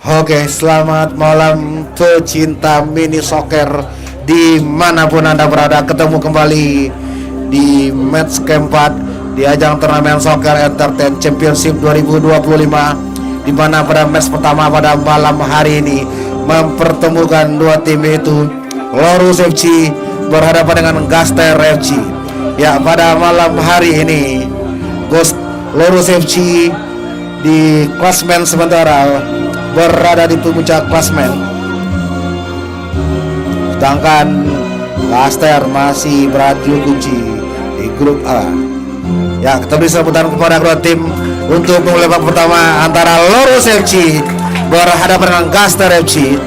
Oke, selamat malam pecinta mini soccer dimanapun Anda berada. Ketemu kembali di match keempat di ajang turnamen Soccer Entertain Championship 2025, di mana pada match pertama pada malam hari ini mempertemukan dua tim, yaitu Lorus FC berhadapan dengan Gaster FC. Ya, pada malam hari ini Lorus FC di klasmen sementara berada di puncak klasmen, sedangkan Gaster masih beradu kunci di grup A. Ya, kita beri sambutan kepada kedua tim untuk memulai babak pertama antara Lorus FC berhadapan dengan Gaster FC.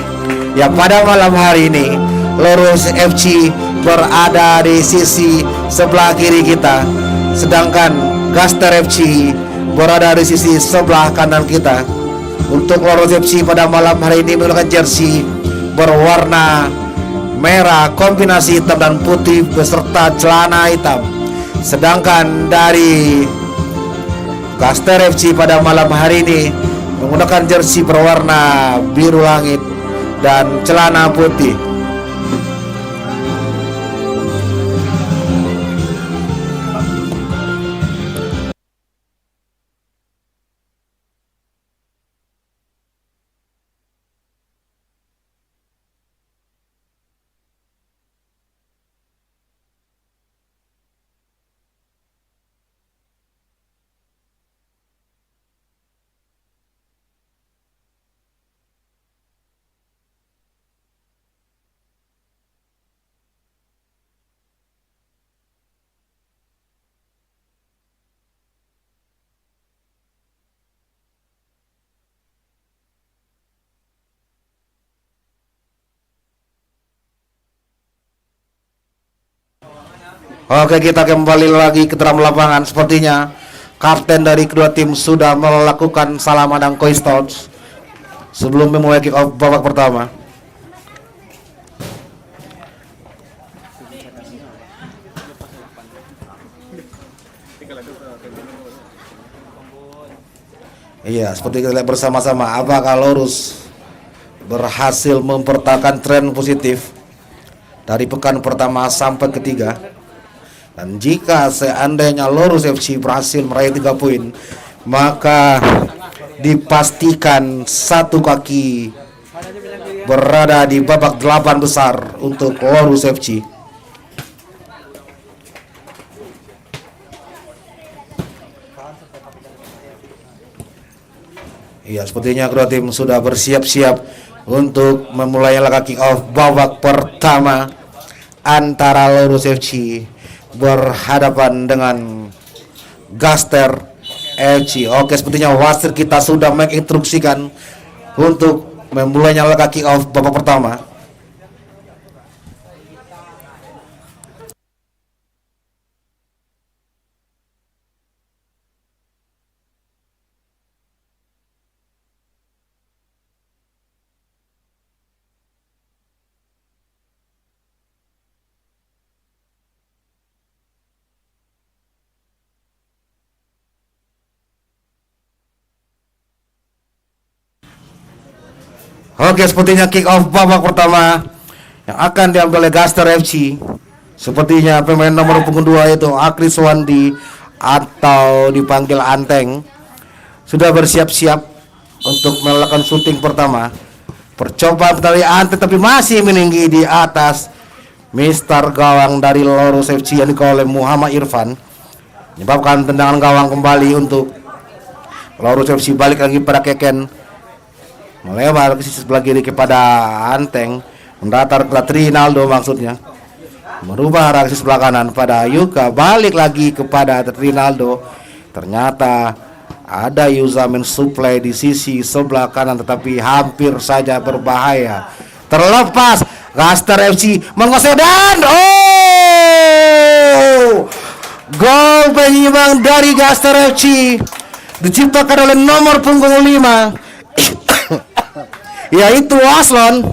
Ya, pada malam hari ini Lorus FC berada di sisi sebelah kiri kita, sedangkan Gaster FC berada di sisi sebelah kanan kita. Untuk Lorus FC pada malam hari ini menggunakan jersey berwarna merah kombinasi hitam dan putih beserta celana hitam. Sedangkan dari Gaster FC pada malam hari ini menggunakan jersey berwarna biru langit dan celana putih. Oke, kita kembali lagi ke dalam lapangan. Sepertinya kapten dari kedua tim sudah melakukan salaman dan coin toss sebelum memulai kick off babak pertama. Iya, seperti kita lihat bersama-sama, apakah Lorus berhasil mempertahankan tren positif dari pekan pertama sampai ketiga. Dan jika seandainya Lorus FC berhasil meraih 3 poin, maka dipastikan satu kaki berada di babak 8 besar untuk Lorus FC. Iya, sepertinya kedua tim sudah bersiap-siap untuk memulai laga kick off babak pertama antara Lorus FC berhadapan dengan Gaster FC. Oke, sepertinya wasit kita sudah menginstruksikan untuk memulainya laga kick off babak pertama. Oke, sepertinya kick off babak pertama yang akan diambil oleh Gaster FC. Sepertinya pemain nomor punggung 2 itu Akris Wandi atau dipanggil Anteng sudah bersiap-siap untuk melakukan syuting pertama. Percobaan dari Anteng tapi masih meninggi di atas Mister gawang dari Lorus FC yang dikelola oleh Muhammad Irfan, menyebabkan tendangan gawang kembali untuk Lorus FC. Balik lagi pada Keken, melebar ke sisi sebelah kiri kepada Anteng, mendatar ke Trinaldo, maksudnya merubah arah ke sebelah kanan pada Yuka, balik lagi kepada Trinaldo. Ternyata ada Yuzamin supply di sisi sebelah kanan, tetapi hampir saja berbahaya. Terlepas, Gaster FC menguasai dan gol penyeimbang dari Gaster FC diciptakan oleh nomor punggung 5 yaitu Aslon,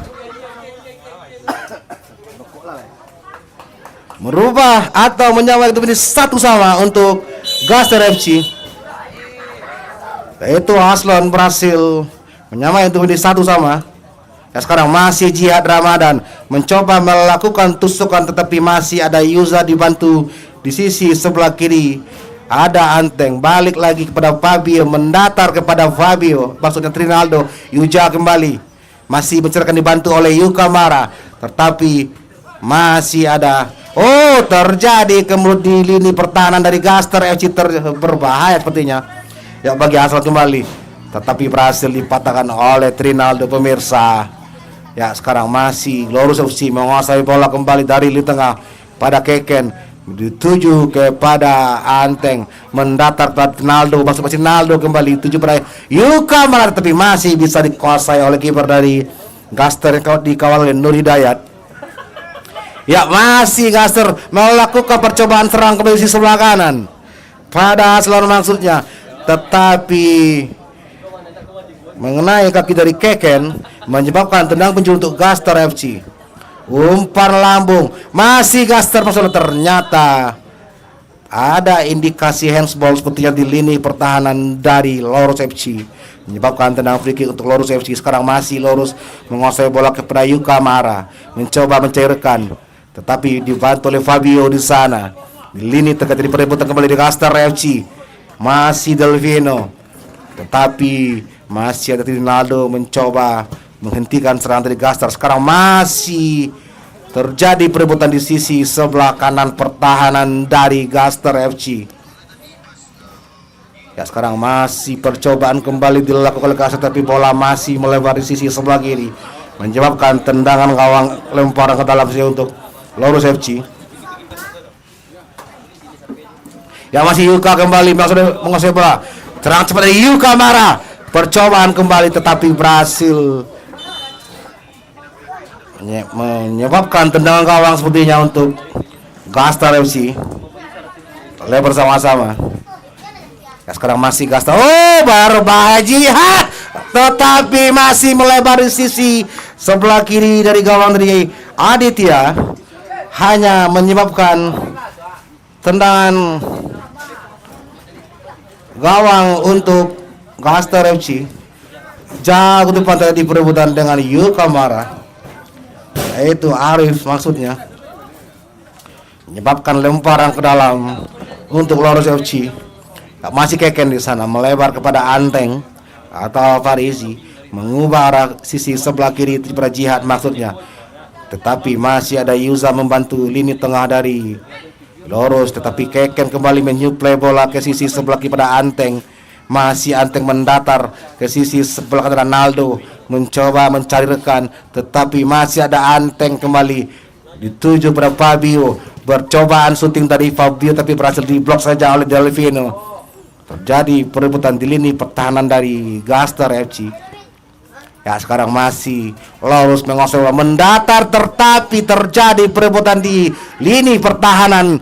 merubah atau menyamakan itu menjadi 1-1 untuk Gaster FC. Yaitu Aslon berhasil menyamai untuk menjadi satu sama. Ya, sekarang masih Jihad Ramadan mencoba melakukan tusukan, tetapi masih ada Yuza dibantu di sisi sebelah kiri. Ada Anteng, balik lagi kepada Fabio, mendatar kepada Fabio, maksudnya Trinaldo. Yuja kembali, masih menceritakan dibantu oleh Yukamara, tetapi masih ada terjadi kemudian di lini pertahanan dari Gaster FC berbahaya sepertinya. Ya, bagi asal kembali, tetapi berhasil dipatahkan oleh Trinaldo pemirsa. Ya, sekarang masih Lorus FC menguasai bola kembali dari lini tengah pada Keken, dituju kepada Anteng, mendatar pada Naldo, masuk Naldo kembali tuju pada Yukamara, tapi masih bisa dikuasai oleh kiper dari Gaster yang dikawal oleh Nur Hidayat. Ya, masih Gaster melakukan percobaan serang ke sisi sebelah kanan pada Aslan maksudnya, tetapi mengenai kaki dari Keken menyebabkan tendang penjuru untuk Gaster FC. Umpan lambung, masih Gaster masalah, ternyata ada indikasi handsball sepertinya di lini pertahanan dari Lorus FC, menyebabkan tendang free kick untuk Lorus FC. Sekarang masih Lorus menguasai bola kepada Yukamara, mencoba mencairkan, tetapi dibantu oleh Fabio di sana. Di lini terjadi perebutan kembali di Gaster FC, masih Delvino, tetapi masih ada Ronaldo mencoba menghentikan serangan dari Gaster. Sekarang masih terjadi perebutan di sisi sebelah kanan pertahanan dari Gaster FC. Ya, sekarang masih percobaan kembali dilakukan oleh Gaster, tapi bola masih melebar di sisi sebelah kiri, menyebabkan tendangan gawang lemparan ke dalam sisi untuk Lorus FC. Ya, masih Yuka kembali menguasai bola. Serang cepat dari Yukamara. Percobaan kembali tetapi berhasil menyebabkan tendangan gawang sepertinya untuk Gaster FC. Oleh bersama-sama. Ya, sekarang masih Gaster. Berbahaya Jihad, tetapi masih melebar di sisi sebelah kiri dari gawang dari Aditya, hanya menyebabkan tendangan gawang untuk Gaster FC. Jauh depan tadi perebutan dengan Yukamara, yaitu Arif maksudnya, menyebabkan lemparan ke dalam untuk Lorus FC. Masih Keken di sana melebar kepada Anteng atau Farisi, mengubah arah sisi sebelah kiri pada Jihad maksudnya, tetapi masih ada Yuza membantu lini tengah dari Lorus, tetapi Keken kembali menyuplai bola ke sisi sebelah kiri pada Anteng. Masih Anteng mendatar ke sisi sebelah kanan Ronaldo, mencoba mencari rekan, tetapi masih ada Anteng kembali dituju pada Fabio. Percobaan syuting dari Fabio tapi berhasil diblok saja oleh Delvino. Terjadi perebutan di lini pertahanan dari Gaster FC. Ya, sekarang masih Lorus menguasai bola, mendatar, tetapi terjadi perebutan di lini pertahanan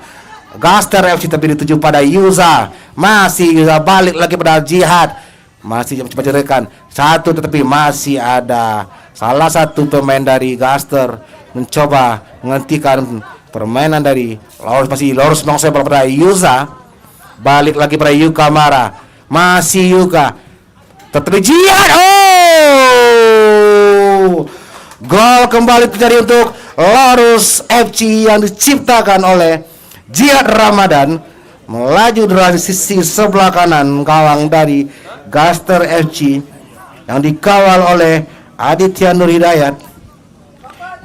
Gaster FC, tapi dituju pada Yuza. Masih Yuza balik lagi pada Jihad, masih cepat rekan satu, tetapi masih ada salah satu pemain dari Gaster mencoba menghentikan permainan dari Lorus. Masih Lorus menguasai bola pada Yuza, balik lagi pada Yukamara, masih Yuka, tetapi Jihad. Gol kembali terjadi untuk Lorus FC yang diciptakan oleh Jihad Ramadan, melaju dari sisi sebelah kanan gawang dari Gaster FC yang dikawal oleh Aditya Nur Hidayat,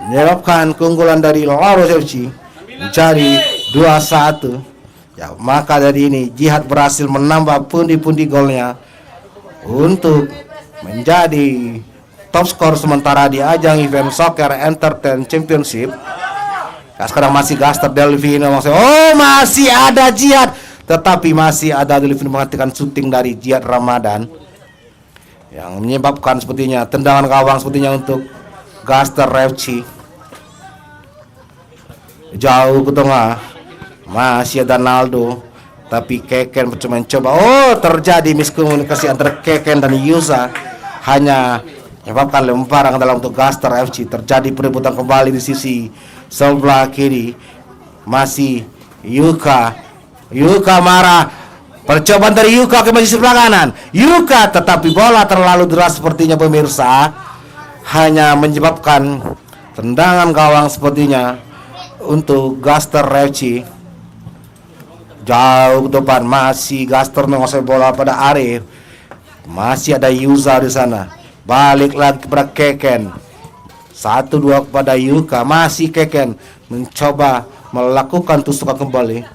menyebabkan keunggulan dari Lorus FC menjadi 2-1. Ya, maka dari ini Jihad berhasil menambah pundi-pundi golnya untuk menjadi top skor sementara di ajang event Soccer Entertain Championship. Nah, sekarang masih Gaster Delvino masih ada Jihad, tetapi masih ada Delvino menghentikan syuting dari Jihad Ramadan yang menyebabkan sepertinya tendangan gawang sepertinya untuk Gaster FC. Jauh ke tengah masih ada Naldo, tapi Keken mencoba. Terjadi miskomunikasi antara Keken dan Yusa, hanya menyebabkan lemparan dalam untuk Gaster FC. Terjadi perebutan kembali di sisi sebelah kiri, masih Yukamara Percobaan dari Yuka ke sisi sebelah kanan. Yuka, tetapi bola terlalu deras sepertinya pemirsa. Hanya menyebabkan tendangan gawang sepertinya untuk Gaster FC. Jauh ke depan masih Gaster menguasai bola pada Arif. Masih ada Yuza di sana. Balik lagi kepada Keken. 1-2 kepada Yuka. Masih Keken mencoba melakukan tusukan kembali.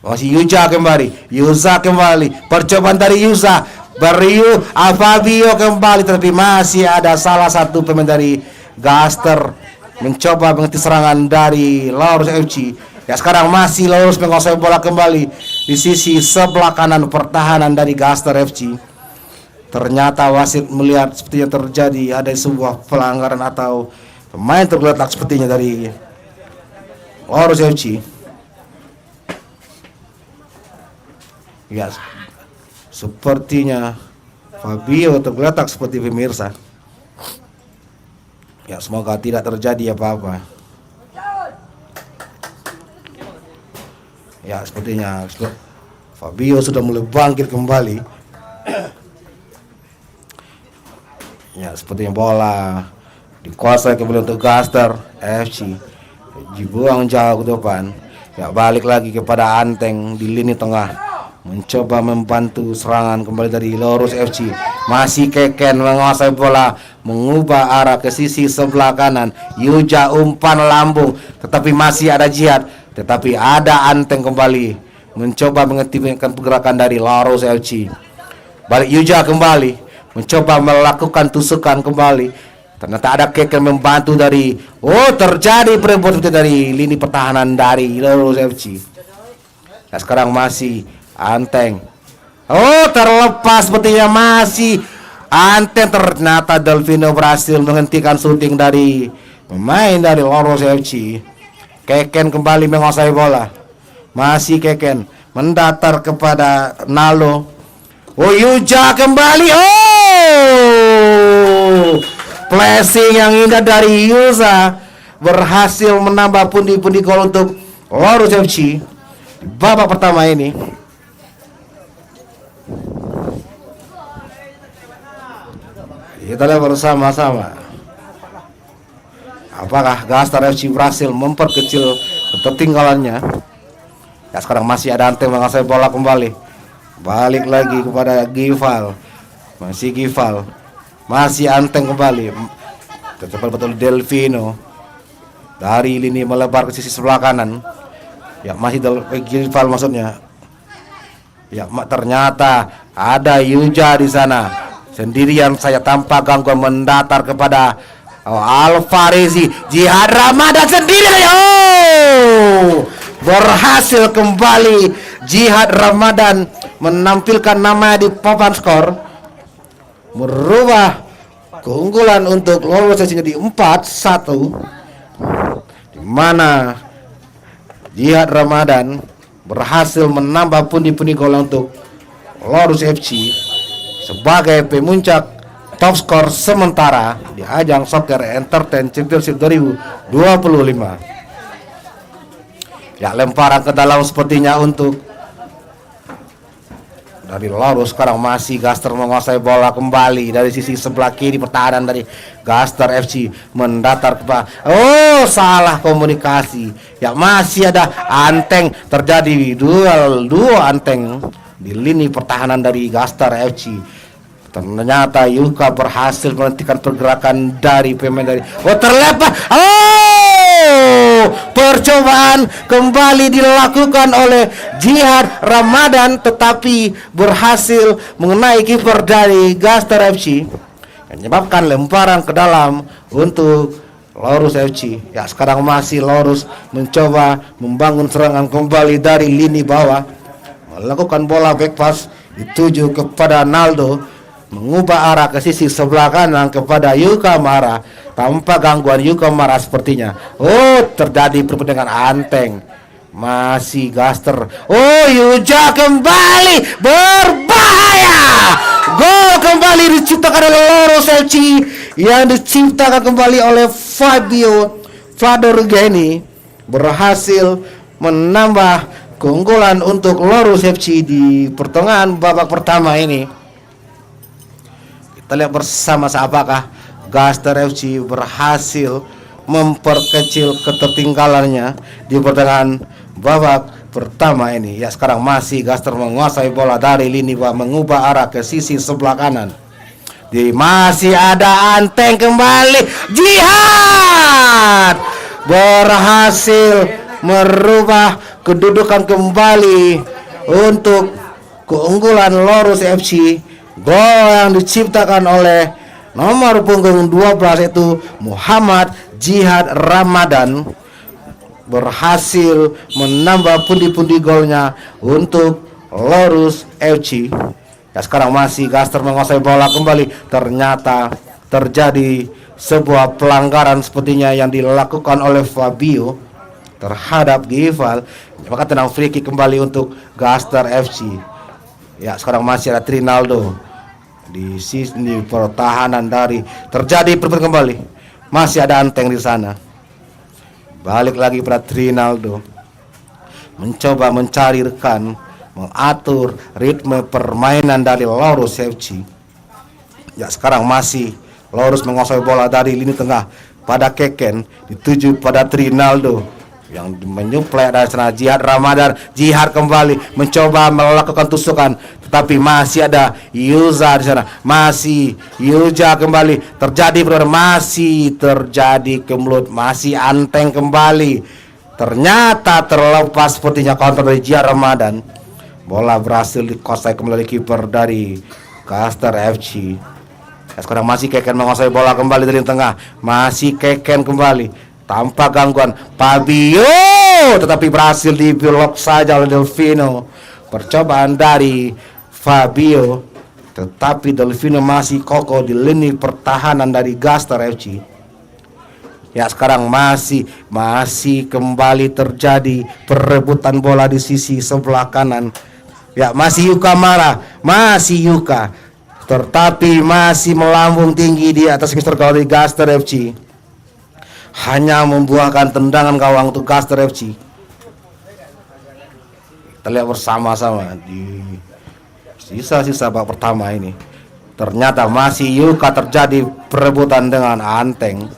Masih Yuza kembali. Percobaan dari Yuza. Fabio kembali, tapi masih ada salah satu pemain dari Gaster mencoba menghenti serangan dari Laurus FC. Ya, sekarang masih Laurus menguasai bola kembali di sisi sebelah kanan pertahanan dari Gaster FC. Ternyata wasit melihat sepertinya terjadi ada sebuah pelanggaran atau pemain tergeletak sepertinya dari Laurus FC. Ya, sepertinya Fabio tergeletak seperti pemirsa. Ya, semoga tidak terjadi apa-apa. Ya, sepertinya Fabio sudah mulai bangkit kembali. Ya, sepertinya bola dikuasai kembali untuk Gaster FC. Dibuang jauh ke depan. Ya, balik lagi kepada Anteng di lini tengah. Mencoba membantu serangan kembali dari Laurus FC. Masih Keken menguasai bola, mengubah arah ke sisi sebelah kanan. Yuja umpan lambung, tetapi masih ada Jihad. Tetapi ada Anteng kembali mencoba menghentikan pergerakan dari Laurus FC. Balik Yuja kembali mencoba melakukan tusukan kembali. Ternyata ada Keken membantu dari terjadi perebutan dari lini pertahanan dari Laurus FC. Nah, sekarang masih Anteng. Terlepas sepertinya masih Anteng. Ternyata Delvino berhasil menghentikan syuting dari pemain dari Laurus FC. Keken kembali menguasai bola. Masih Keken mendatar kepada Nalo. Yuja kembali. Flashing yang indah dari Yuza berhasil menambah pundi-pundi gol untuk Laurus FC di babak pertama ini. Kita lihat bersama-sama apakah Gaster FC berhasil memperkecil ketertinggalannya. Ya, sekarang masih ada Anteng menguasai bola kembali. Balik lagi kepada Gival. Masih Anteng kembali. Cepat betul Delvino dari lini melebar ke sisi sebelah kanan. Ya, masih Gival maksudnya. Ya, ternyata ada Yuja di sana. Sendirian saya tanpa gangguan mendatar kepada Alvarezi. Jihad Ramadan sendiri. Berhasil kembali Jihad Ramadan menampilkan nama di papan skor, merubah keunggulan untuk Laurus jadi 4-1, di mana Jihad Ramadan berhasil menambah pundi-pundi gol untuk Laurus FC sebagai pemuncak top skor sementara di ajang Soccer Entertain Championship 2025. Ya, lemparan ke dalam sepertinya untuk dari Laurus. Sekarang masih Gaster menguasai bola kembali dari sisi sebelah kiri pertahanan dari Gaster FC mendatar ke salah komunikasi. Ya, masih ada Anteng, terjadi dua Anteng di lini pertahanan dari Gaster FC. Ternyata Yuka berhasil menghentikan pergerakan dari pemain dari terlepas. Percobaan kembali dilakukan oleh Jihad Ramadan, tetapi berhasil mengenai kiper dari Gaster FC, menyebabkan lemparan ke dalam untuk Laurus FC. Ya, sekarang masih Laurus mencoba membangun serangan kembali dari lini bawah, melakukan bola back pass dituju kepada Naldo, mengubah arah ke sisi sebelah kanan kepada Yuka Mara. Tanpa gangguan Yuka Mara sepertinya. Terjadi perpendengan Anteng. Masih Gaster. Yuja kembali berbahaya. Gol kembali diciptakan oleh Laurus FC, yang diciptakan kembali oleh Fabio Fadorgeni, berhasil menambah keunggulan untuk Lorus FC di pertengahan babak pertama ini. Kita lihat bersama apakah Gaster FC berhasil memperkecil ketertinggalannya di pertengahan babak pertama ini. Ya, sekarang masih Gaster menguasai bola dari lini bawah, mengubah arah ke sisi sebelah kanan. Masih ada Anteng kembali. Jihad berhasil merubah kedudukan kembali untuk keunggulan Lorus FC. Gol yang diciptakan oleh nomor punggung 12 itu Muhammad Jihad Ramadan berhasil menambah pundi-pundi golnya untuk Lorus FC. Ya, sekarang masih Gaster menguasai bola kembali. Ternyata terjadi sebuah pelanggaran sepertinya yang dilakukan oleh Fabio terhadap Gival. Maka tenang, free kick kembali untuk Gaster FC. Ya, sekarang masih ada Trinaldo di sini pertahanan dari terjadi perbaikan kembali. Masih ada Anteng di sana. Balik lagi pada Trinaldo, mencoba mencari rekan, mengatur ritme permainan dari Lorus FC. Ya, sekarang masih Lorus menguasai bola dari lini tengah pada Keken, dituju pada Trinaldo yang menyuplai dari sana. Jihad Ramadan, Jihad kembali mencoba melakukan tusukan, tetapi masih ada Yuza di sana. Masih Yuza kembali, masih terjadi kemelut, masih Anteng kembali. Ternyata terlepas sepertinya counter dari Jihad Ramadan. Bola berhasil dikuasai kembali kiper dari Gaster FC. Sekarang masih Keken menguasai bola kembali dari tengah. Masih Keken kembali tanpa gangguan. Fabio tetapi berhasil diblok saja oleh Delvino. Percobaan dari Fabio, tetapi Delvino masih kokoh di lini pertahanan dari Gaster FC. Ya, sekarang masih kembali terjadi perebutan bola di sisi sebelah kanan. Ya, masih Yuka marah, masih Yuka, tetapi masih melambung tinggi di atas Mister gawang dari Gaster FC. Hanya membuahkan tendangan gawang untuk Gaster FC. Kita lihat bersama-sama di sisa-sisa babak pertama ini. Ternyata masih Yuka terjadi perebutan dengan Anteng.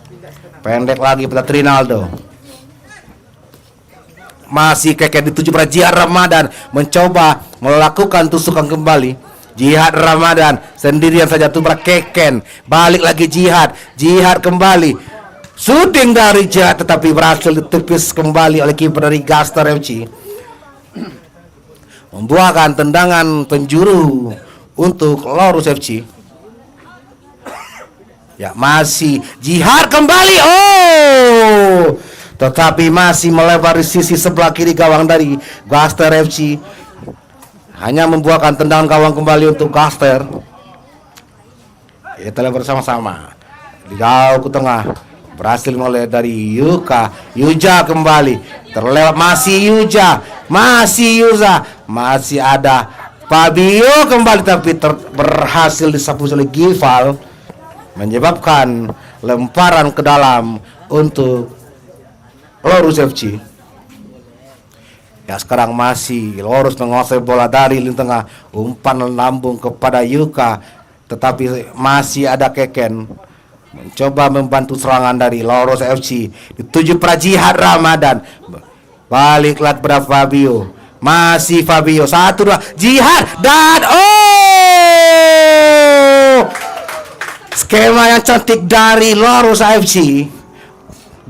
Pendek lagi pada Trinaldo. Masih Keken dituju pada Jihad Ramadan, mencoba melakukan tusukan kembali. Jihad Ramadan sendirian saja tuh pada Keken. Balik lagi Jihad kembali. Shooting dari Jihad tetapi berhasil ditepis kembali oleh kiper dari Gaster FC. Membuahkan tendangan penjuru untuk Lorus FC. Ya, masih Jihad kembali. Tetapi masih melebar di sisi sebelah kiri gawang dari Gaster FC. Hanya membuahkan tendangan gawang kembali untuk Gaster. Kita lihat bersama-sama. Jauh ke tengah, berhasil oleh dari Yuja kembali. Terlewat masih Yuja. Masih ada Fabio kembali, tapi berhasil disapu oleh Gival, menyebabkan lemparan ke dalam untuk Lorus FC. Ya, sekarang masih Lorus menguasai bola dari lini tengah, umpan lambung kepada Yuka, tetapi masih ada Keken mencoba membantu serangan dari Lorus FC. Dituju pada Jihad Ramadan, baliklah pada Fabio. Masih Fabio, 1-2 Jihad dan skema yang cantik dari Lorus FC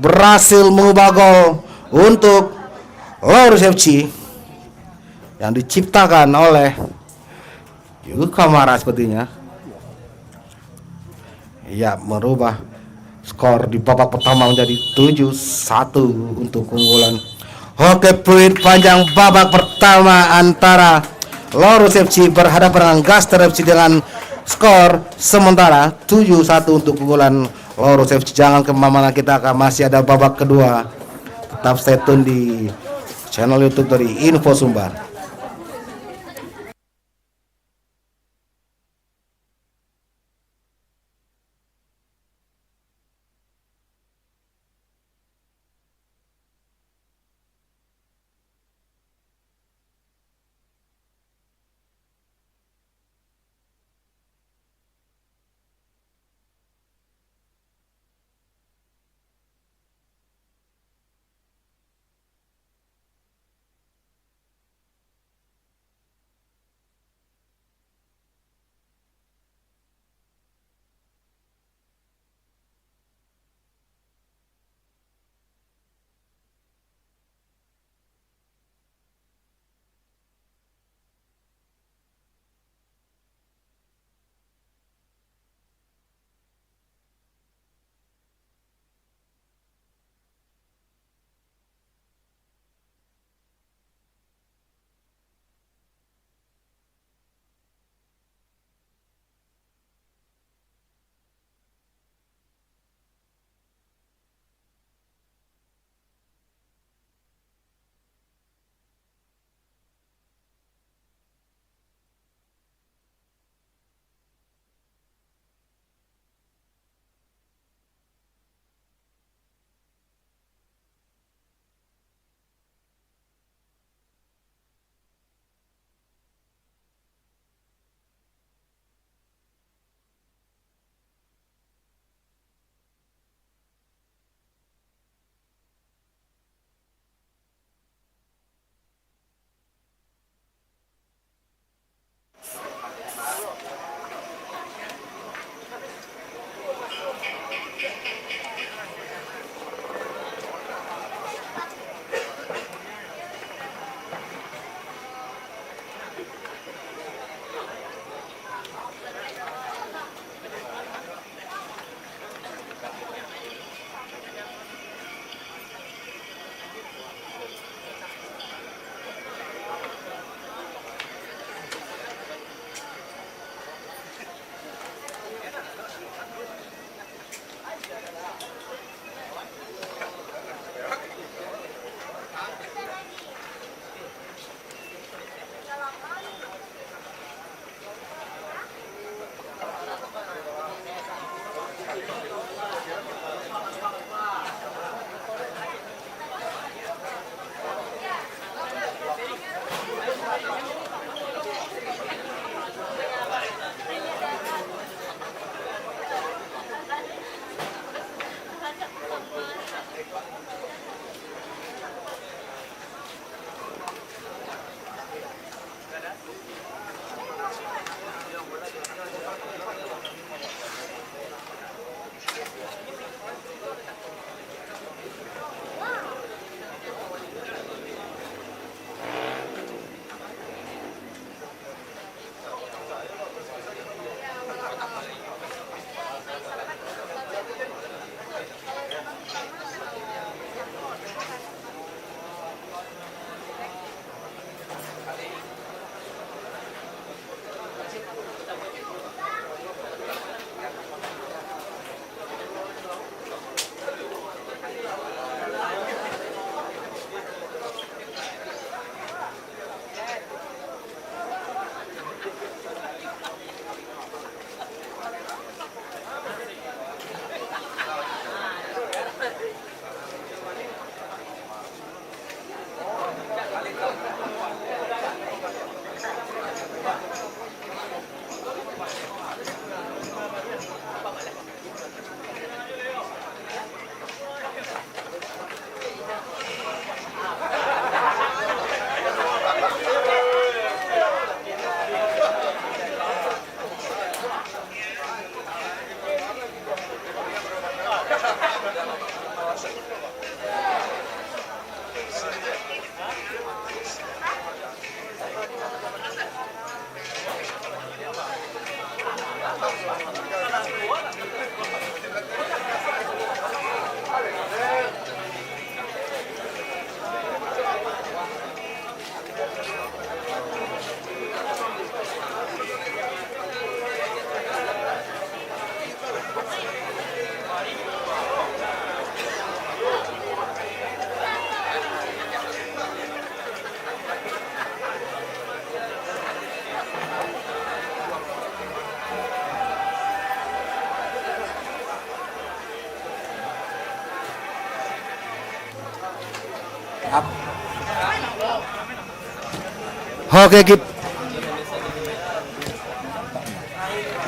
berhasil mengubah gol untuk Lorus FC yang diciptakan oleh Yuka Mara sepertinya. Ya, merubah skor di babak pertama menjadi 7-1 untuk keunggulan. Oke, poin panjang babak pertama antara Lorus FC berhadapan dengan Gaster FC dengan skor sementara 7-1 untuk keunggulan Lorus FC. Jangan kemana-mana, kita akan masih ada babak kedua. Tetap stay tune di channel YouTube dari Info Sumbar.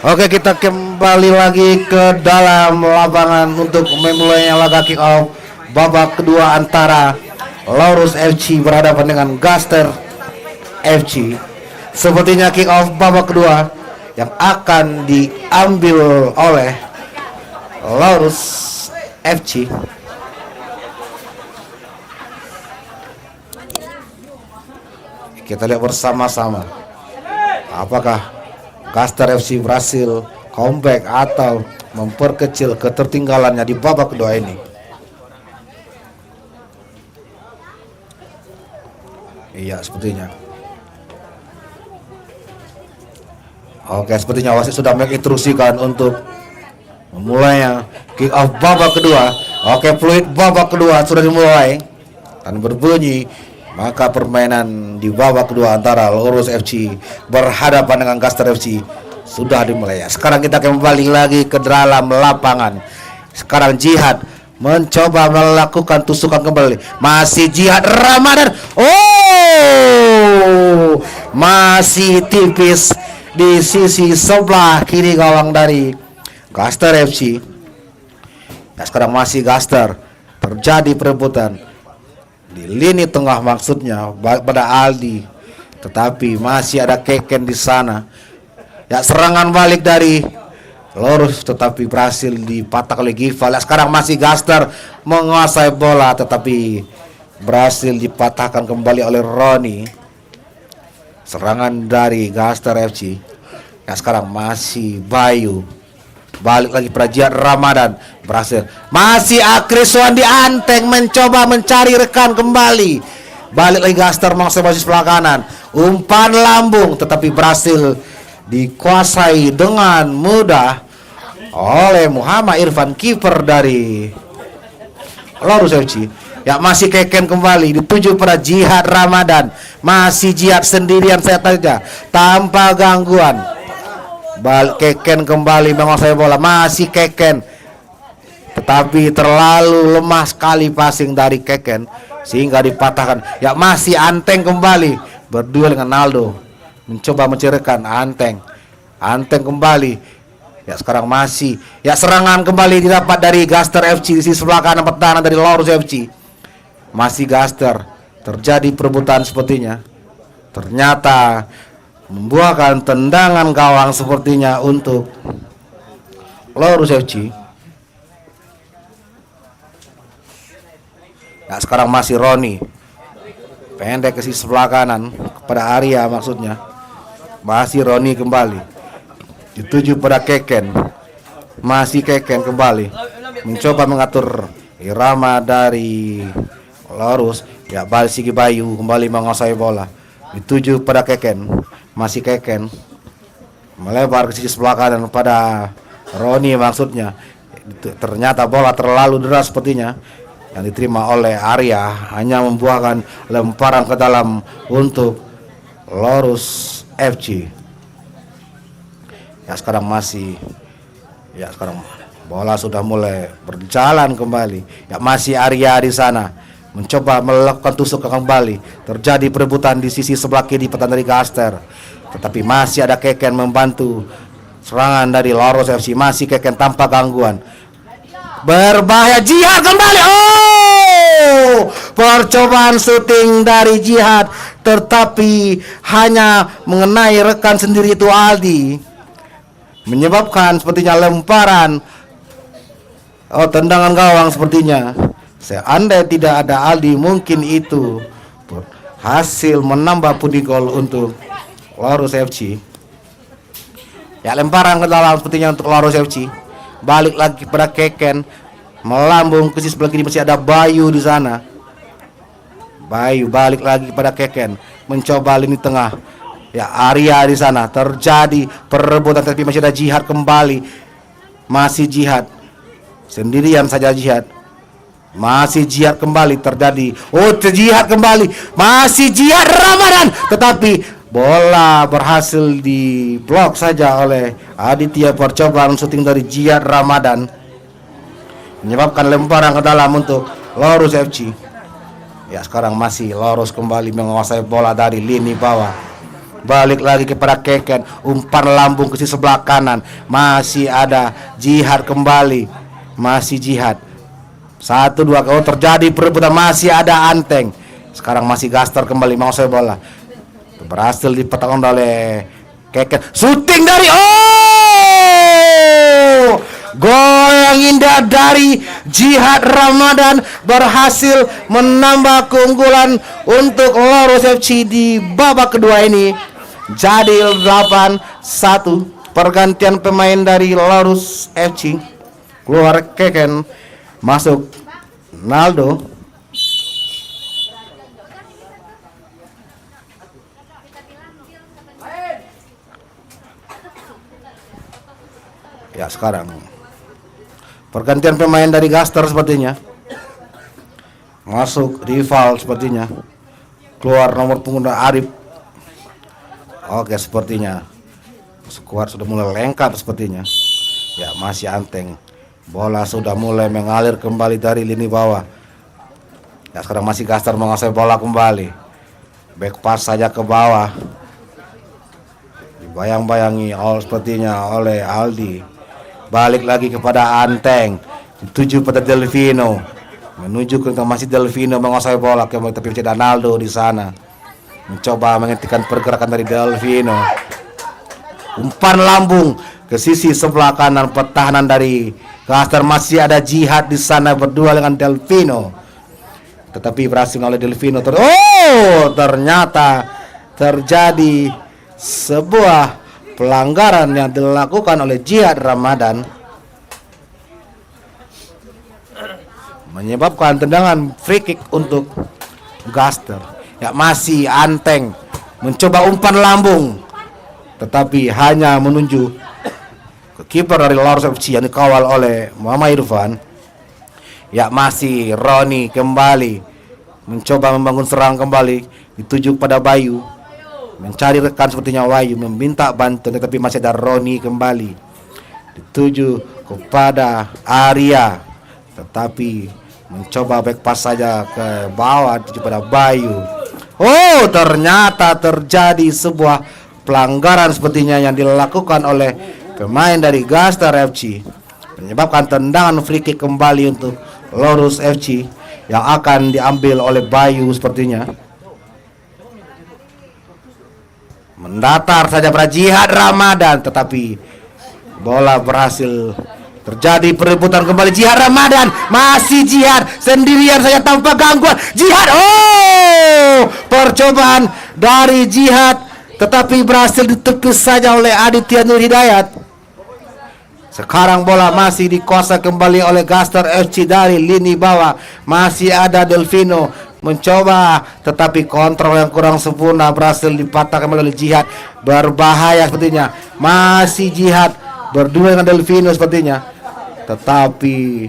Oke, kita kembali lagi ke dalam lapangan untuk memulainya laga kick off babak kedua antara Laurus FC berhadapan dengan Gaster FC. Sepertinya kick off babak kedua yang akan diambil oleh Laurus FC. Kita lihat bersama-sama apakah Gaster FC berhasil comeback atau memperkecil ketertinggalannya di babak kedua ini. Iya, sepertinya. Oke, sepertinya wasit sudah menginstruksikan untuk memulainya kick off babak kedua. Oke, fluid babak kedua sudah dimulai dan berbunyi. Maka permainan di babak kedua antara Laurus FC berhadapan dengan Gaster FC sudah dimulai. Sekarang kita kembali lagi ke dalam lapangan. Sekarang Jihad mencoba melakukan tusukan kembali. Masih Jihad Ramadan. Oh, masih tipis di sisi sebelah kiri gawang dari Gaster FC. Nah, sekarang masih Gaster. Terjadi perebutan di lini tengah, maksudnya pada Aldi, tetapi masih ada Keken di sana. Ya, serangan balik dari Laurus tetapi berhasil dipatah oleh Gival. Ya, sekarang masih Gaster menguasai bola tetapi berhasil dipatahkan kembali oleh Roni. Serangan dari Gaster FC. Ya, sekarang masih Bayu. Balik lagi Prajiat Ramadan, berhasil. Masih Akriswan di Anteng mencoba mencari rekan kembali. Balik lagi Gaster menguasai posisi sebelah kanan. Umpan lambung tetapi berhasil dikuasai dengan mudah oleh Muhammad Irfan, kiper dari Laurus FC. Ya, masih Keken kembali dituju pada Jihad Ramadan. Masih Jihad sendirian saja tanpa gangguan. Balik Keken kembali menguasai bola. Masih Keken tetapi terlalu lemah sekali passing dari Keken sehingga dipatahkan. Ya, masih Anteng kembali berduel dengan Naldo, mencoba menceritakan Anteng kembali. Ya, sekarang masih ya serangan kembali didapat dari Gaster FC di sisi sebelah kanan pertahanan dari Laurus FC. Masih Gaster, terjadi perebutan sepertinya. Ternyata membuahkan tendangan gawang sepertinya untuk Laurus FC. Nah, sekarang masih Roni pendek ke sisi sebelah kanan kepada Arya, maksudnya masih Roni kembali dituju pada Keken. Masih Keken kembali mencoba mengatur irama dari Laurus. Ya, balik Sigi Bayu kembali menguasai bola dituju pada Keken. Masih Keken melebar ke sisi sebelah kanan pada Roni, maksudnya. Ternyata bola terlalu deras sepertinya yang diterima oleh Arya, hanya membuahkan lemparan ke dalam untuk Laurus FC. Ya, sekarang bola sudah mulai berjalan kembali. Ya, masih Arya di sana mencoba melakukan tusuk kembali. Terjadi perebutan di sisi sebelah kiri pertahanan dari Gaster, tetapi masih ada Keken membantu serangan dari Laurus FC. Masih Keken tanpa gangguan. Berbahaya, Jihad kembali. Oh, percobaan syuting dari Jihad tetapi hanya mengenai rekan sendiri itu Aldi, menyebabkan sepertinya lemparan tendangan gawang sepertinya. Seandainya tidak ada Aldi, mungkin itu hasil menambah pundi gol untuk Laurus FC. Ya, lemparan ke dalam sepertinya untuk Laurus FC. Balik lagi pada Keken, melambung ke sisi sebelah kiri, masih ada Bayu di sana. Bayu balik lagi pada Keken, mencoba lini tengah. Ya, Arya di sana. Terjadi perebutan tapi masih ada Jihad kembali. Masih Jihad sendirian saja Jihad. Masih Jihad kembali terjadi. Oh, Jihad kembali. Masih Jihad Ramadan, tetapi bola berhasil diblok saja oleh Aditya. Percobaan syuting dari Jihad Ramadan menyebabkan lemparan ke dalam untuk Laurus FC. Ya sekarang masih Lorus kembali menguasai bola dari lini bawah. Balik lagi kepada Keken, umpan lambung ke sisi sebelah kanan. Masih ada Jihad kembali. Masih Jihad. 1-2 kalau terjadi perebutan, masih ada Anteng. Sekarang masih Gaster kembali menguasai bola. Berhasil dipetakan oleh Keken. Shooting dari gol yang indah dari Jihad Ramadan berhasil menambah keunggulan untuk Lorus FC di babak kedua ini. Jadi 8-1. Pergantian pemain dari Lorus FC. Keluar Keken, masuk Naldo. Ya sekarang pergantian pemain dari Gaster sepertinya. Masuk rival sepertinya. Keluar nomor punggung Arif. Oke, sepertinya skuad sudah mulai lengkap sepertinya. Ya masih Anteng. Bola sudah mulai mengalir kembali dari lini bawah. Ya sekarang masih Gaster menguasai bola kembali. Back pass saja ke bawah. Dibayang-bayangi sepertinya oleh Aldi. Balik lagi kepada Anteng, dituju pada Delvino, menuju ke masih Delvino menguasai bola, tapi ada Naldo di sana, mencoba menghentikan pergerakan dari Delvino. Umpan lambung ke sisi sebelah kanan, pertahanan dari Gaster, masih ada Jihad di sana berdua dengan Delvino, tetapi berhasil oleh Delvino. Ternyata terjadi sebuah pelanggaran yang dilakukan oleh Jihad Ramadan, menyebabkan tendangan free kick untuk Gaster. Ya masih Anteng mencoba umpan lambung, tetapi hanya menuju ke kiper dari Lorus FC yang dikawal oleh Muhammad Irfan. Ya masih Roni kembali mencoba membangun serang kembali, dituju pada Bayu, mencari rekan sepertinya Wahyu, meminta bantuan, tetapi masih ada Roni kembali, dituju kepada Arya, tetapi mencoba back pass saja ke bawah, dituju pada Bayu. Ternyata terjadi sebuah pelanggaran sepertinya yang dilakukan oleh pemain dari Gaster FC, menyebabkan tendangan free kick kembali untuk Lorus FC yang akan diambil oleh Bayu sepertinya. Mendatar saja pada Jihad Ramadan, tetapi bola berhasil terjadi perebutan kembali. Jihad Ramadan, masih Jihad sendirian saja tanpa gangguan. Jihad, percobaan dari Jihad, tetapi berhasil ditepis saja oleh Aditya Nur Hidayat. Sekarang bola masih dikuasai kembali oleh Gaster FC dari lini bawah. Masih ada Delvino mencoba, tetapi kontrol yang kurang sempurna, berhasil dipatahkan oleh Jihad. Berbahaya sepertinya. Masih Jihad berdua dengan Delvino sepertinya, tetapi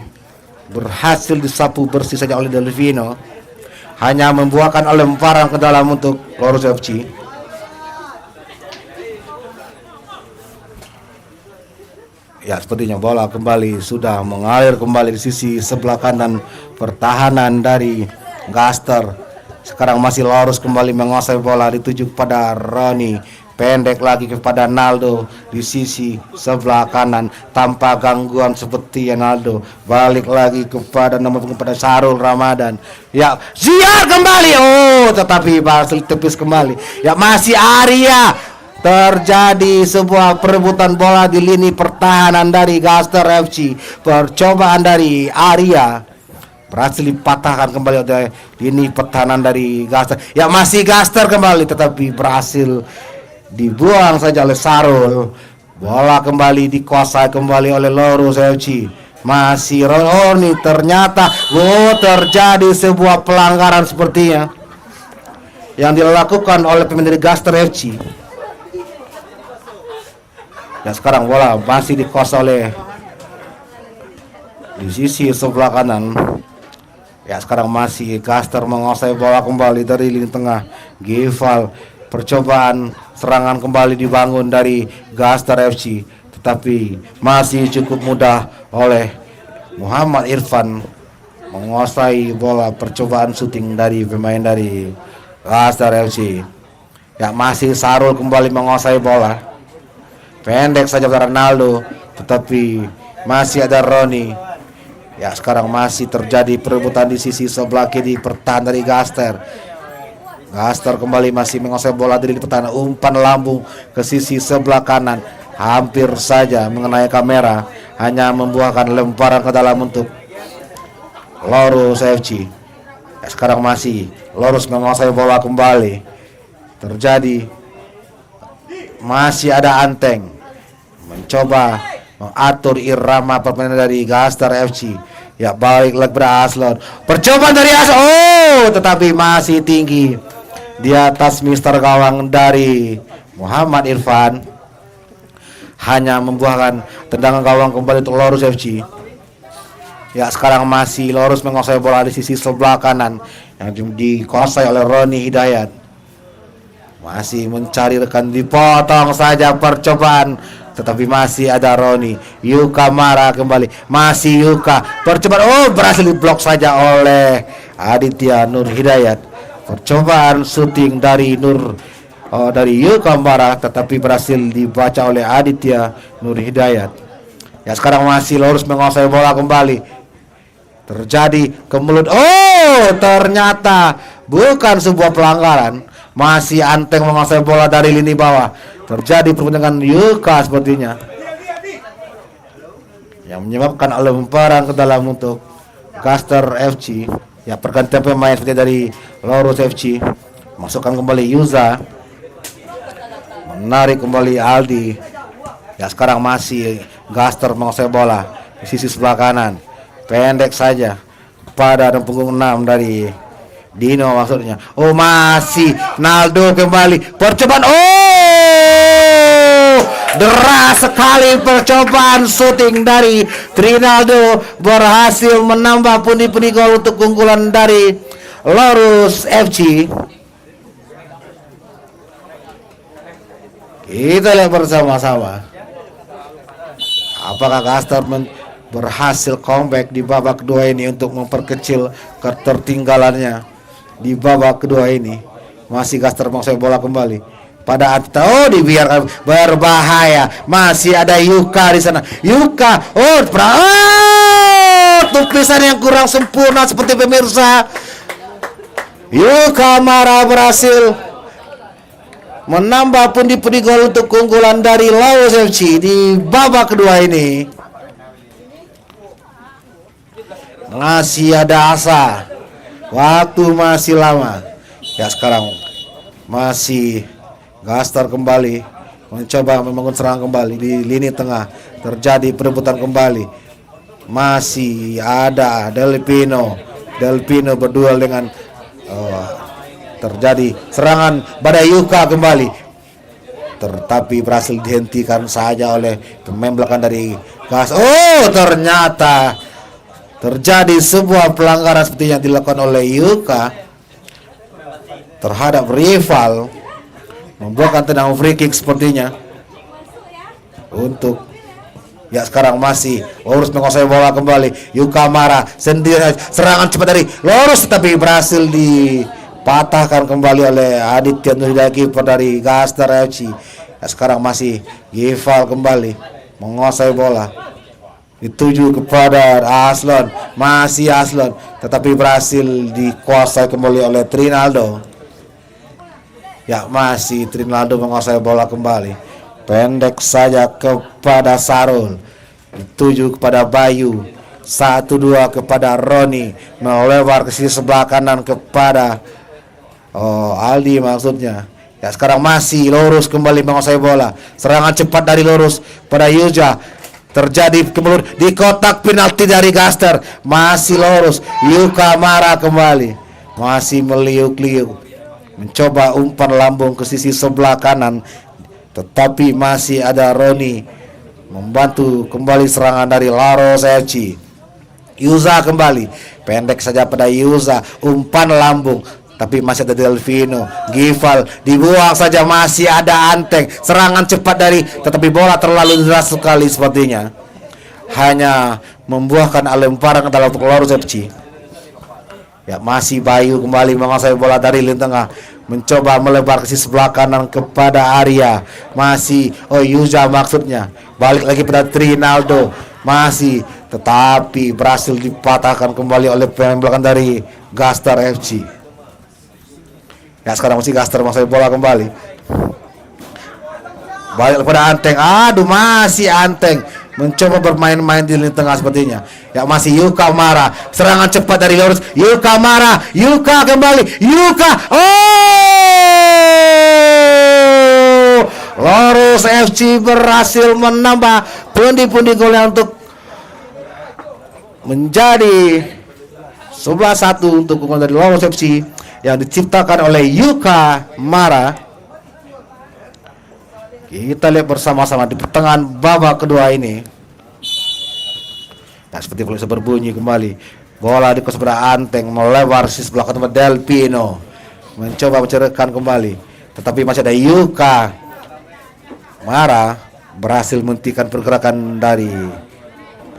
berhasil disapu bersih saja oleh Delvino. Hanya membuahkan lemparan ke dalam untuk Lorus FC. Ya sepertinya bola kembali sudah mengalir kembali di sisi sebelah kanan pertahanan dari Gaster. Sekarang masih Lorus kembali menguasai bola, dituju kepada Roni, pendek lagi kepada Naldo di sisi sebelah kanan tanpa gangguan seperti Naldo. Balik lagi kepada kepada Sarul Ramadan. Ya Ziar kembali, tetapi berhasil tepis kembali. Ya masih Arya. Terjadi sebuah perebutan bola di lini pertahanan dari Gaster FC. Percobaan dari Arya berhasil dipatahkan kembali oleh lini pertahanan dari Gaster. Ya masih Gaster kembali, tetapi berhasil dibuang saja oleh Sarul. Bola kembali dikuasai kembali oleh Lorus FC. Masih Roni, ternyata terjadi sebuah pelanggaran sepertinya yang dilakukan oleh pemain dari Gaster FC. Dan sekarang bola masih dikuasai oleh di sisi sebelah kanan. Ya sekarang masih Gaster menguasai bola kembali dari lini tengah. Gival, percobaan serangan kembali dibangun dari Gaster FC, tetapi masih cukup mudah oleh Muhammad Irfan menguasai bola. Percobaan syuting dari pemain dari Gaster FC. Ya, masih Sarul kembali menguasai bola. Pendek saja pada Ronaldo, tetapi masih ada Roni. Ya, sekarang masih terjadi perebutan di sisi sebelah kiri pertahanan dari Gaster. Gaster kembali masih menguasai bola dari pertahanan. Umpan lambung ke sisi sebelah kanan, hampir saja mengenai kamera, hanya membuahkan lemparan ke dalam untuk Lorus FC. Ya, sekarang masih Lorus menguasai bola kembali. Terjadi masih ada Anteng mencoba mengatur irama permainan dari Gaster FC. Ya, balik lagi pada Aslon. Percobaan dari Aslon. Oh, tetapi masih tinggi di atas mister gawang dari Muhammad Irfan. Hanya membuahkan tendangan gawang kembali untuk Lorus FC. Ya, sekarang masih Lorus menguasai bola di sisi sebelah kanan yang dikuasai oleh Roni Hidayat. Masih mencari rekan, dipotong saja percobaan, tetapi masih ada Roni. Yuka marah kembali, masih Yuka. Percobaan, oh, berhasil diblok saja oleh Aditya Nur Hidayat. Percobaan syuting dari dari Yuka marah, tetapi berhasil dibaca oleh Aditya Nur Hidayat. Ya, sekarang masih Lorus menguasai bola kembali. Terjadi ke mulut. Oh, ternyata bukan sebuah pelanggaran. Masih Anteng menguasai bola dari lini bawah. Terjadi perpendangan Yuka sepertinya, yang menyebabkan lemparan ke dalam untuk Gaster FC. Ya, pergantian pemain seperti dari Lorus FC. Masukkan kembali Yuza, menarik kembali Aldi. Ya, sekarang masih Gaster menguasai bola di sisi sebelah kanan. Pendek saja pada punggung 6 dari Dino maksudnya. Oh, masih Naldo kembali. Percobaan. Oh, deras sekali percobaan syuting dari Trinaldo, berhasil menambah pundi-pundi gol untuk keunggulan dari Lorus FC. Kita lihat bersama-sama apakah Gaster berhasil comeback di babak kedua ini untuk memperkecil ketertinggalannya. Di babak kedua ini masih Gaster menguasai bola kembali pada Atita. Oh, dibiarkan, berbahaya. Masih ada Yuka di sana. Yuka, tulisan yang kurang sempurna seperti pemirsa. Yuka marah berhasil menambah pundi-pundi gol untuk keunggulan dari Lorus FC di babak kedua ini. Masih ada asa, waktu masih lama. Ya, sekarang masih Gaster kembali mencoba membangun serangan kembali di lini tengah. Terjadi perebutan kembali. Masih ada Delpino berduel dengan terjadi serangan pada Yuka kembali, tetapi berhasil dihentikan saja oleh pemain belakang dari Gas. Oh, ternyata terjadi sebuah pelanggaran seperti yang dilakukan oleh Yuka terhadap rival, membuahkan tendangan free kick sepertinya untuk. Ya, sekarang masih Lorus menguasai bola kembali. Yuka marah sendiri, serangan cepat dari Lorus tetapi berhasil dipatahkan kembali oleh Aditya Nurhidayat, kiper dari Gaster FC. Ya, sekarang masih Gival kembali menguasai bola, dituju kepada Aslon, masih Aslon tetapi berhasil dikuasai kembali oleh Trinaldo. Ya, masih Trinaldo menguasai bola kembali, pendek saja kepada Sarul, dituju kepada Bayu, 1-2 kepada Roni, melebar ke sisi sebelah kanan kepada Aldi maksudnya. Ya, sekarang masih Lorus kembali menguasai bola, serangan cepat dari Lorus pada Yuja. Terjadi kemudian di kotak penalti dari Gaster. Masih Lorus. Yuka marah kembali, masih meliuk-liuk, mencoba umpan lambung ke sisi sebelah kanan, tetapi masih ada Roni membantu kembali serangan dari Lorus FC. Yuza kembali, pendek saja pada Yuza, umpan lambung, tapi masih ada Delvino. Gival dibuang saja, masih ada Anteng, serangan cepat dari, tetapi bola terlalu deras sekali sepertinya, hanya membuahkan lemparan ke dalam Lorus FC. Ya masih Bayu kembali menguasai bola dari lini tengah, mencoba melebar ke sisi sebelah kanan kepada Arya. Masih Yuza maksudnya. Balik lagi pada Trinaldo. Masih tetapi berhasil dipatahkan kembali oleh pemain belakang dari Gaster FC. Ya sekarang masih Gaster menguasai bola kembali. Balik kepada Anteng. Aduh masih Anteng mencoba bermain-main di lini tengah sepertinya. Ya masih Yuka Mara. Serangan cepat dari Lorus. Yuka Mara. Yuka kembali. Yuka. Lorus FC berhasil menambah pundi-pundi golnya untuk menjadi 11-1 untuk gol dari Lorus FC yang diciptakan oleh Yuka Mara. Kita lihat bersama-sama di pertengahan babak kedua ini. Nah, seperti bisa berbunyi kembali. Bola dikos pada Anteng melebar sisi belakang tempat Delpino. Mencoba mencerahkan kembali. Tetapi masih ada Yuka Mara berhasil menghentikan pergerakan dari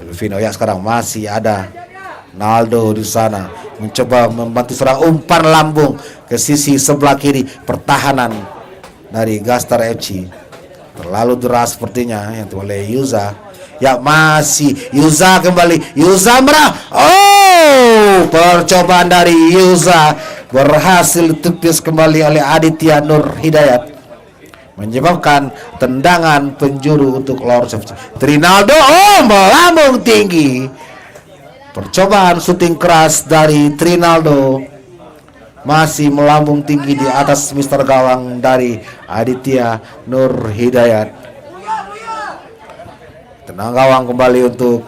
Delpino. Ya sekarang masih ada Naldo di sana mencoba membantu serang umpan lambung ke sisi sebelah kiri pertahanan dari Gaster FC. Terlalu deras sepertinya yang oleh Yuza. Ya masih Yuza kembali. Yuza merah. Percobaan dari Yuza berhasil ditepis kembali oleh Aditya Nur Hidayat, menyebabkan tendangan penjuru untuk Lorus FC. Trinaldo melambung tinggi. Percobaan syuting keras dari Trinaldo masih melambung tinggi di atas Mister Gawang dari Aditya Nur Hidayat. Tenang gawang kembali untuk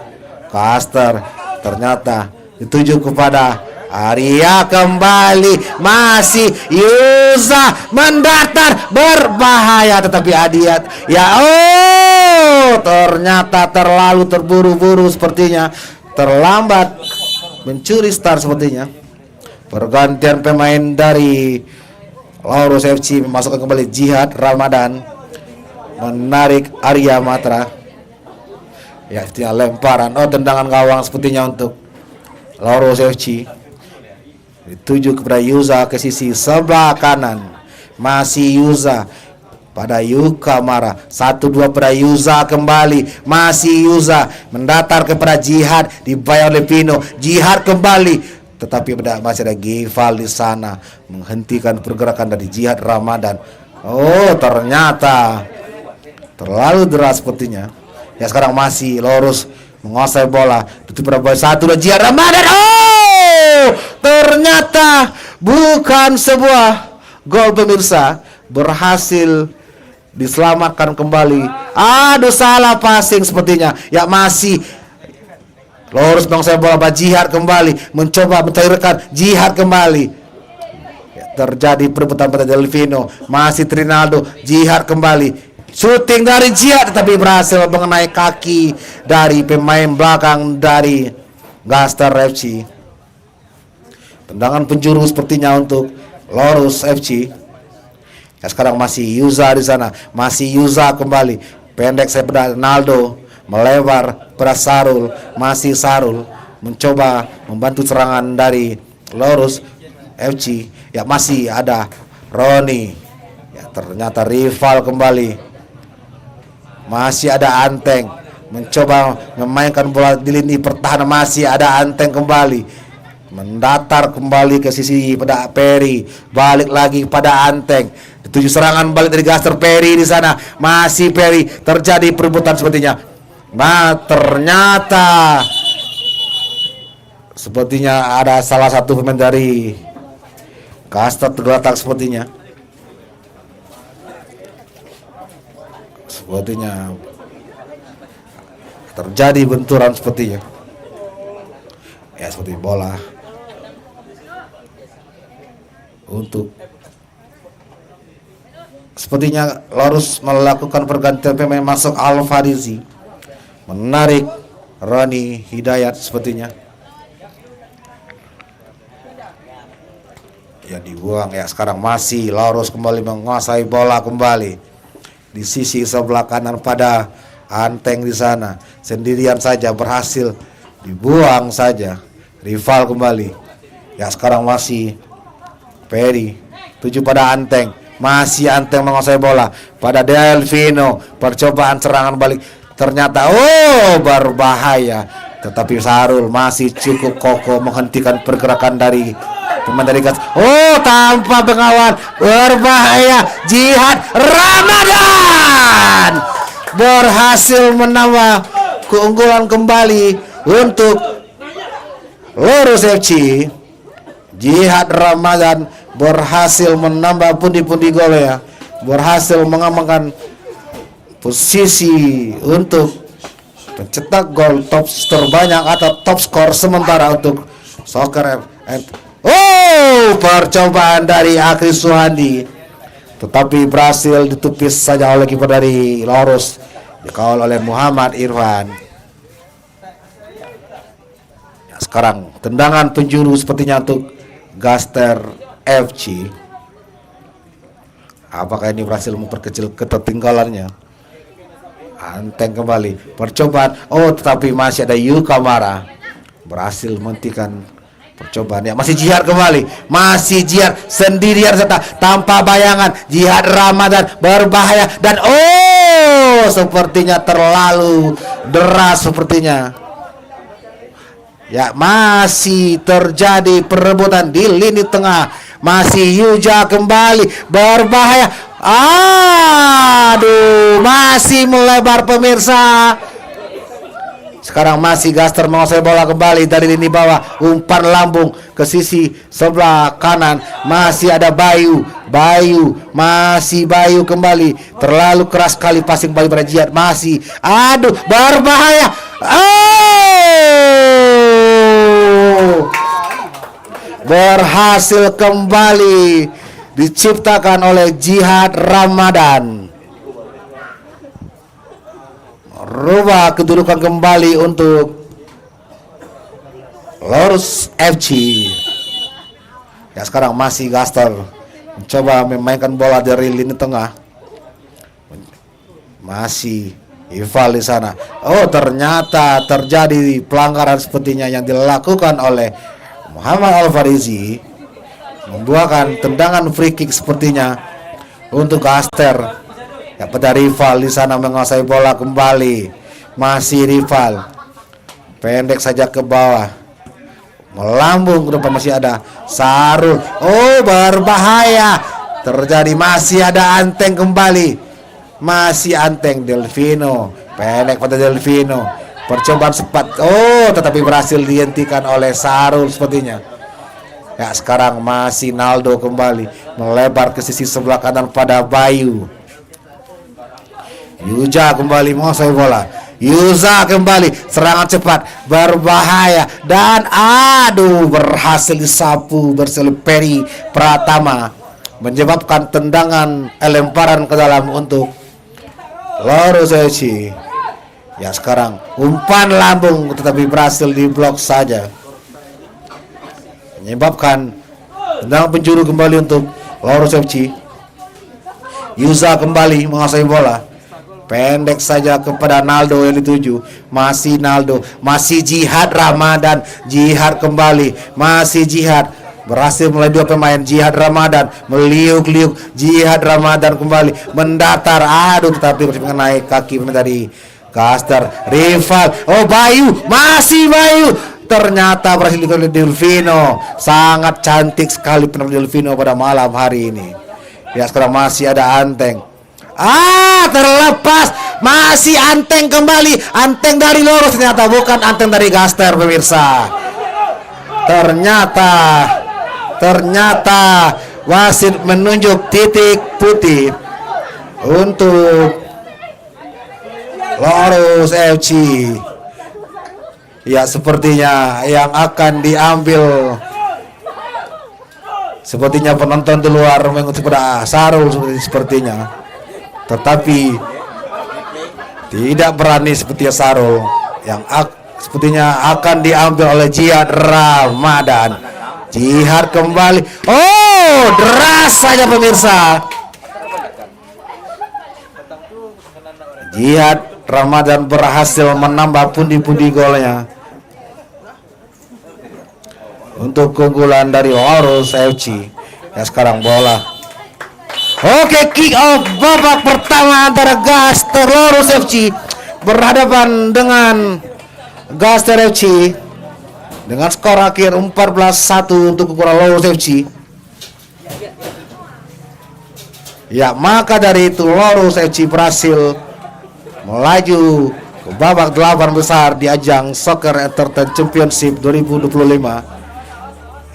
Gaster. Ternyata dituju kepada Arya kembali. Masih Yuza mendatar berbahaya, tetapi Adiyat ternyata terlalu terburu-buru sepertinya. Terlambat mencuri start sepertinya. Pergantian pemain dari Lorus FC memasukkan kembali Jihad Ramadan, menarik Arya Matra. Ya tinggal lemparan tendangan gawang sepertinya untuk Lorus FC. Dituju kepada Yuza ke sisi sebelah kanan. Masih Yuza pada Yuka Mara. 1-2 pada Yuza kembali. Masih Yuza mendatar kepada Jihad, dibayar oleh Pino. Jihad kembali. Tetapi masih ada Gival di sana menghentikan pergerakan dari Jihad Ramadan. Ternyata terlalu deras sepertinya. Ya sekarang masih Lorus menguasai bola. Tutup pada bola 1 dan Jihad Ramadan. Ternyata bukan sebuah gol pemirsa. Berhasil diselamatkan kembali. Salah passing sepertinya. Ya masih Lorus menguasai bola, Jihad kembali mencoba mencairkan. Jihad kembali. Ya, terjadi perebutan pada Delvino. Masih Trinaldo. Jihad kembali. Shooting dari Jihad tetapi berhasil mengenai kaki dari pemain belakang dari Gaster FC. Tendangan penjuru sepertinya untuk Lorus FC. Ya, sekarang masih Yuza di sana. Masih Yuza kembali. Pendek saya pada Naldo. Melebar pada Sarul. Masih Sarul mencoba membantu serangan dari Lorus FC. Ya masih ada Roni. Ya ternyata rival kembali. Masih ada Anteng mencoba memainkan bola di lini pertahanan. Masih ada Anteng kembali mendatar kembali ke sisi pada Peri. Balik lagi pada Anteng. Dituju serangan balik dari Gaster. Peri di sana. Masih Peri. Terjadi perebutan sepertinya. Ternyata sepertinya ada salah satu pemain dari Gaster tergeletak sepertinya. Sepertinya terjadi benturan sepertinya. Ya seperti bola untuk sepertinya Lorus melakukan pergantian pemain, masuk Al-Farizi, menarik Roni Hidayat sepertinya. Ya dibuang. Ya sekarang masih Lorus kembali menguasai bola kembali di sisi sebelah kanan pada Anteng di sana. Sendirian saja berhasil dibuang saja. Rival kembali. Ya sekarang masih Peri tuju pada Anteng, masih Anteng menguasai bola pada Delvino, percobaan serangan balik ternyata berbahaya, tetapi Sarul masih cukup kokoh menghentikan pergerakan dari pemain dari Gas. Tanpa pengawan berbahaya, Jihad Ramadan berhasil menambah keunggulan kembali untuk Lorus FC. Jihad Ramadan berhasil menambah pundi-pundi gol ya, berhasil mengamankan posisi untuk pencetak gol top terbanyak atau top skor sementara untuk Soccer F. Percobaan dari Akris Suhandi, tetapi berhasil ditupis saja oleh kiper dari Lorus, dikawal oleh Muhammad Irfan. Ya, sekarang tendangan penjuru sepertinya untuk Gaster FC. Apakah ini berhasil memperkecil ketertinggalannya? Anteng kembali, percobaan, tetapi masih ada Yukamara berhasil menghentikan percobaan. Ya, masih Jihad kembali, masih Jihad sendirian serta tanpa bayangan. Jihad Ramadan berbahaya dan sepertinya terlalu deras sepertinya. Ya, masih terjadi perebutan di lini tengah. Masih Yuja kembali berbahaya. Masih melebar pemirsa. Sekarang masih Gaster menguasai bola kembali dari lini bawah, umpan lambung ke sisi sebelah kanan. Masih ada Bayu, masih Bayu kembali, terlalu keras sekali passing balik pada Jihad. Masih, berbahaya. Berhasil kembali diciptakan oleh Jihad Ramadan. Rubah kedudukan kembali untuk Lorus FC. Ya, sekarang masih Gaster mencoba memainkan bola dari lini tengah. Masih Ival di sana. Ternyata terjadi pelanggaran sepertinya yang dilakukan oleh Muhammad Al-Farizi, membuahkan tendangan free kick sepertinya untuk Gaster. Ya, pada Rival di sana menguasai bola kembali. Masih Rival, pendek saja ke bawah, melambung ke depan. Masih ada Sarul. Berbahaya terjadi. Masih ada Anteng kembali, masih Anteng. Delvino, pendek pada Delvino, percobaan sempat tetapi berhasil dihentikan oleh Sarul sepertinya. Ya, sekarang masih Naldo kembali melebar ke sisi sebelah kanan pada Bayu. Yuja kembali menguasai bola. Yuza kembali, serangan cepat berbahaya dan berhasil disapu bersama Peri Pratama, menyebabkan tendangan lemparan ke dalam untuk Lorus FC. Ya, sekarang umpan lambung tetapi berhasil diblok saja, menyebabkan tendangan penjuru kembali untuk Lorus FC. Yuza kembali menguasai bola, pendek saja kepada Naldo yang dituju. Masih Naldo, masih Jihad Ramadan. Jihad kembali, masih Jihad, berhasil mulai dua pemain. Jihad Ramadan meliuk-liuk, Jihad Ramadan kembali mendatar. Tetapi naik kaki dari Gaster. Rival, Bayu, masih Bayu, ternyata berhasil oleh Delvino. Sangat cantik sekali penampilan Delvino pada malam hari ini. Ya, sekarang masih ada Anteng. Terlepas, masih Anteng kembali. Anteng dari Lorus, ternyata bukan Anteng dari Gaster pemirsa. Ternyata wasit menunjuk titik putih untuk Lorus FC. Ya, sepertinya yang akan diambil, sepertinya penonton di luar mengikuti pada Sarul sepertinya. Tetapi tidak berani seperti Sarul, yang sepertinya akan diambil oleh Jihad Ramadan. Jihad kembali, deras saja pemirsa. Jihad Ramadan berhasil menambah pundi-pundi golnya untuk keunggulan dari Laurus FC. Ya sekarang bola. Oke, kick off babak pertama antara Gaster Laurus FC berhadapan dengan Gaster FC dengan skor akhir 14-1 untuk keunggulan Laurus FC. Ya, maka dari itu Laurus FC berhasil melaju ke babak 8 besar di ajang Soccer Entertainment Championship 2025.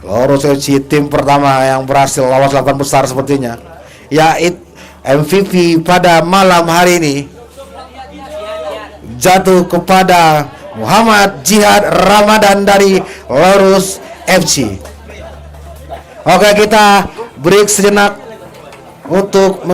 Laurus FC tim pertama yang berhasil lolos 8 besar sepertinya. Ya, MVP pada malam hari ini jatuh kepada Muhammad Jihad Ramadan dari Laurus FC. Oke, kita break sejenak untuk